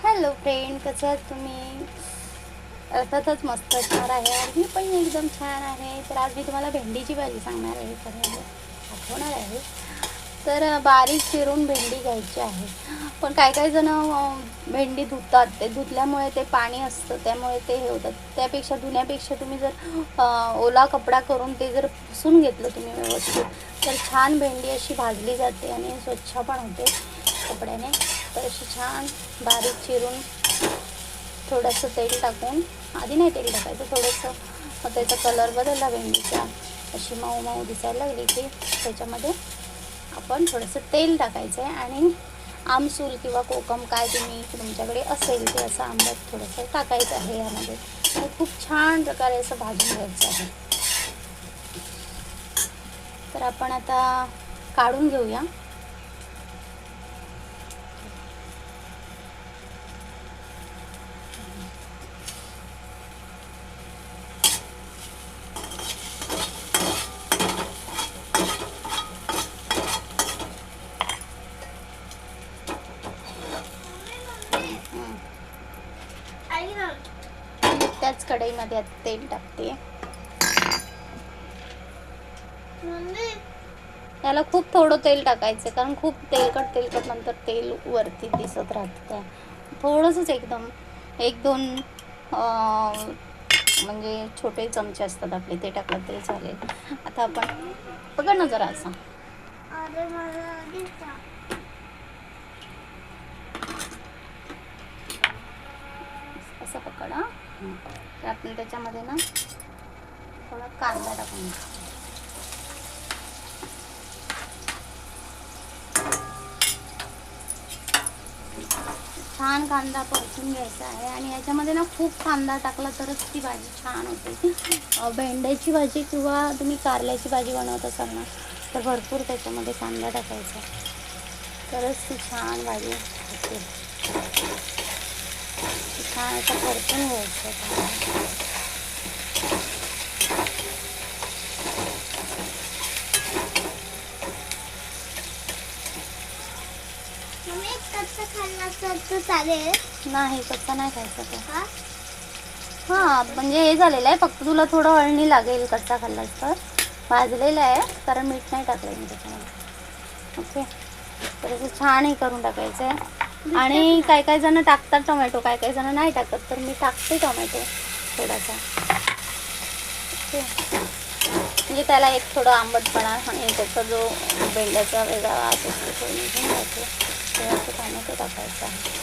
Hello friend, कसं आहात तुम्ही? अर्थातच मस्त असणार आहे आणि मी पण एकदम छान आहे. तर आज मी तुम्हाला भेंडीची भाजी सांगणार आहे, आठवणार आहे. तर बारीक चिरून भेंडी घ्यायची आहे. पण काही जण भेंडी धुतात, ते धुतल्यामुळे ते पाणी असतं, त्यामुळे ते हे होतात. त्यापेक्षा धुण्यापेक्षा तुम्ही जर ओला कपडा करून ते जर पुसून घेतलं तुम्ही व्यवस्थित, तर छान भेंडी अशी भाजली जाते आणि स्वच्छ पण होते कपड्याने. तर अशी छान बारीक चिरून थोडंसं तेल टाकून, आधी नाही तेल टाकायचं, थोडंसं मग त्याचा कलर बदलला भेंडीचा, अशी मऊ मऊ दिसायला लागली की त्याच्यामध्ये आपण थोडंसं तेल टाकायचं आहे आणि आमसूल किंवा कोकम काय तुमच्याकडे असेल ते असं आंबट थोडंसं टाकायचं आहे यामध्ये. तर खूप छान प्रकारे असं भाजून घ्यायचं आहे. तर आपण आता काढून घेऊया. त्याच कढईमध्ये आता तेल टाकते. याला खूप थोडं तेल टाकायचं, कारण खूप तेलकट नंतर तेल वरती दिसत राहतं. थोडंसंच एकदम 1-2 म्हणजे छोटे चमचे असतात आपले, ते टाकलं तरी चालेल. आता आपण बघा ना जरा असं, असं पकडा. तर आपण त्याच्यामध्ये ना थोडा कांदा टाकून, छान कांदा परतून घ्यायचा आहे. आणि याच्यामध्ये ना खूप कांदा टाकला तरच ती भाजी छान होते. भेंड्याची भाजी किंवा तुम्ही कारल्याची भाजी बनवत असाल ना, तर भरपूर त्याच्यामध्ये कांदा टाकायचा, तरच ती छान भाजी होते. छान असं परतून घ्यायचं. चालेल? नाही, कच्चा नाही खायचा तो. हां, म्हणजे हे झालेलं आहे, फक्त तुला थोडं अळणी लागेल कच्चा खाल्लास तर. भाजलेलं आहे, कारण मीठ नाही टाकलं मी त्याच्यामध्ये. ओके, तर असं छान हे करून टाकायचं आहे. आणि काही जण टाकतात टोमॅटो, काही जण नाही टाकत, तर मी टाकते टोमॅटो थोडासा. ओके, म्हणजे त्याला एक थोडं आंबटपणा आणि त्याचा जो भेंड्याचा वेगळा वास असतो तो निघून जातो, तेव्हा तो टोमॅटो टाकायचा आहे.